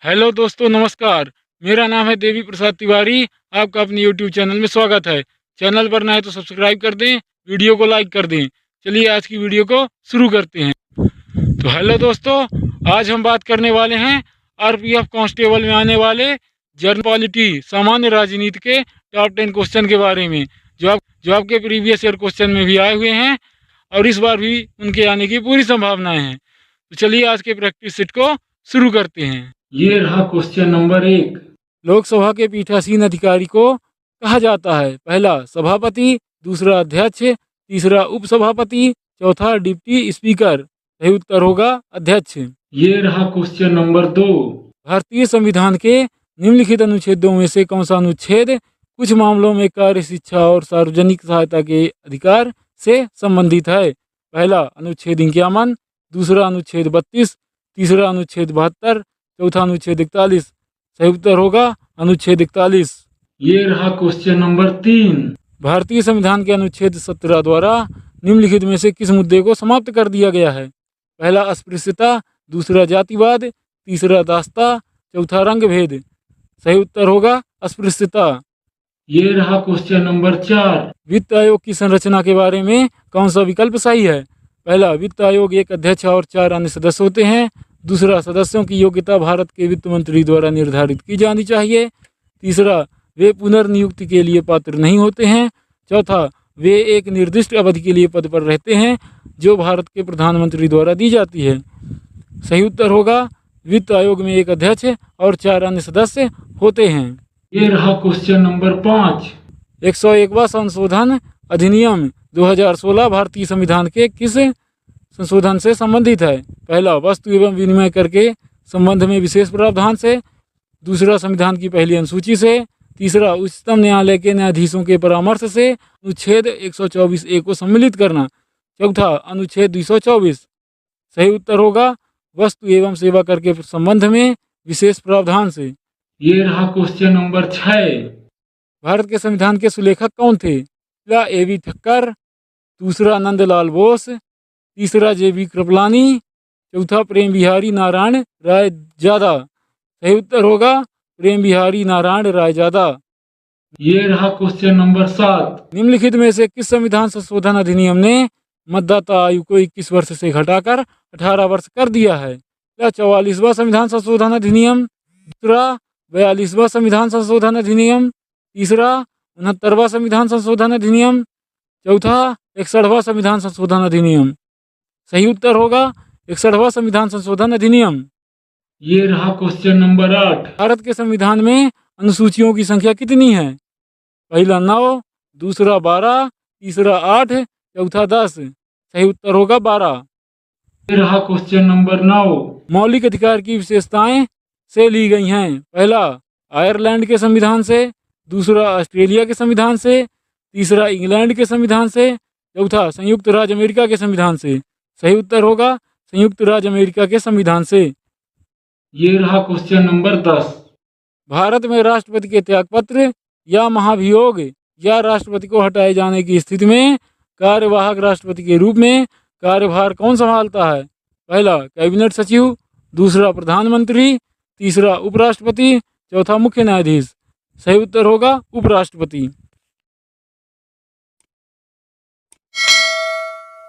Hello दोस्तों, नमस्कार। मेरा नाम है देवी प्रसाद तिवारी। आपका अपने यूट्यूब चैनल में स्वागत है। चैनल पर नए तो सब्सक्राइब कर दें, वीडियो को लाइक कर दें। चलिए आज की वीडियो को शुरू करते हैं। तो हेलो दोस्तों, आज हम बात करने वाले हैं आरपीएफ कांस्टेबल में आने वाले जनरल पॉलिटी सामान्य राजनीति के टॉप 10 क्वेश्चन के बारे में, जो आपके प्रीवियस ईयर क्वेश्चन में भी आए हुए हैं और इस बार भी उनके आने की पूरी संभावनाएं हैं। तो चलिए आज के प्रैक्टिस सेट को शुरू करते हैं। ये रहा क्वेश्चन नंबर 1। लोकसभा के पीठासीन अधिकारी को कहा जाता है? पहला सभापति, दूसरा अध्यक्ष, तीसरा उपसभापति, चौथा डिप्टी स्पीकर। सही उत्तर होगा अध्यक्ष। ये रहा क्वेश्चन नंबर 2। भारतीय संविधान के निम्नलिखित अनुच्छेदों में से कौन सा अनुच्छेद कुछ मामलों में कार्य, शिक्षा और सार्वजनिक सहायता के अधिकार से संबंधित है? पहला अनुच्छेद 51, दूसरा अनुच्छेद 32, तीसरा अनुच्छेद 72, चौथा अनुच्छेद 41। सही उत्तर होगा अनुच्छेद 41। ये रहा क्वेश्चन नंबर 3। भारतीय संविधान के अनुच्छेद 17 द्वारा निम्नलिखित में से किस मुद्दे को समाप्त कर दिया गया है? पहला अस्पृश्यता, दूसरा जातिवाद, तीसरा दास्ता, चौथा रंग भेद। सही उत्तर होगा अस्पृश्यता। ये रहा क्वेश्चन नंबर 4। वित्त आयोग की संरचना के बारे में कौन सा विकल्प सही है? पहला वित्त आयोग एक अध्यक्ष और 4 अन्य सदस्य होते हैं। दूसरा सदस्यों की योग्यता भारत के वित्त मंत्री द्वारा निर्धारित की जानी चाहिए। तीसरा वे पुनर्नियुक्ति के लिए पात्र नहीं होते हैं। चौथा वे एक निर्दिष्ट अवधि के लिए पद पर रहते हैं जो भारत के प्रधानमंत्री द्वारा दी जाती है। सही उत्तर होगा वित्त आयोग में एक अध्यक्ष और 4 अन्य सदस्य होते हैं। ये रहा क्वेश्चन नंबर 5। 101वां संशोधन अधिनियम 2016 भारतीय संविधान के किस संशोधन से संबंधित है? पहला वस्तु एवं विनिमय कर के संबंध में विशेष प्रावधान से, दूसरा संविधान की पहली अनुसूची से, तीसरा उच्चतम न्यायालय के न्यायाधीशों के परामर्श से अनुच्छेद 124A को सम्मिलित करना, चौथा अनुच्छेद 224। सही उत्तर होगा वस्तु एवं सेवा कर के संबंध में विशेष प्रावधान से। ये रहा क्वेश्चन नंबर 6। भारत के संविधान के सुलेखक कौन थे? पहला A.V. ठक्कर, दूसरा नंदलाल बोस, तीसरा J.B. कृपलानी, चौथा प्रेम बिहारी नारायण रायजादा। सही उत्तर होगा प्रेम बिहारी नारायण रायजादा। ये रहा क्वेश्चन नंबर 7। निम्नलिखित में से किस संविधान संशोधन अधिनियम ने मतदाता आयु को 21 वर्ष से घटाकर 18 वर्ष कर दिया है? पहला 44वां संविधान संशोधन अधिनियम, दूसरा 42वां संविधान संशोधन अधिनियम, तीसरा 69वां संविधान संशोधन अधिनियम, चौथा 61वां संविधान संशोधन अधिनियम। सही उत्तर होगा 61वां संविधान संशोधन अधिनियम। ये रहा क्वेश्चन नंबर 8। भारत के संविधान में अनुसूचियों की संख्या कितनी है? पहला 9, दूसरा 12, तीसरा 8, चौथा 10। सही उत्तर होगा 12। ये रहा क्वेश्चन नंबर 9। मौलिक अधिकार की विशेषताएं से ली गई हैं। पहला आयरलैंड के संविधान से, दूसरा ऑस्ट्रेलिया के संविधान से, तीसरा इंग्लैंड के संविधान से, चौथा संयुक्त राज्य अमेरिका के संविधान से। सही उत्तर होगा संयुक्त राज्य अमेरिका के संविधान से। ये रहा क्वेश्चन नंबर 10। भारत में राष्ट्रपति के त्यागपत्र या महाभियोग या राष्ट्रपति को हटाए जाने की स्थिति में कार्यवाहक राष्ट्रपति के रूप में कार्यभार कौन संभालता है? पहला कैबिनेट सचिव, दूसरा प्रधानमंत्री, तीसरा उपराष्ट्रपति, चौथा मुख्य न्यायाधीश। सही उत्तर होगा उपराष्ट्रपति।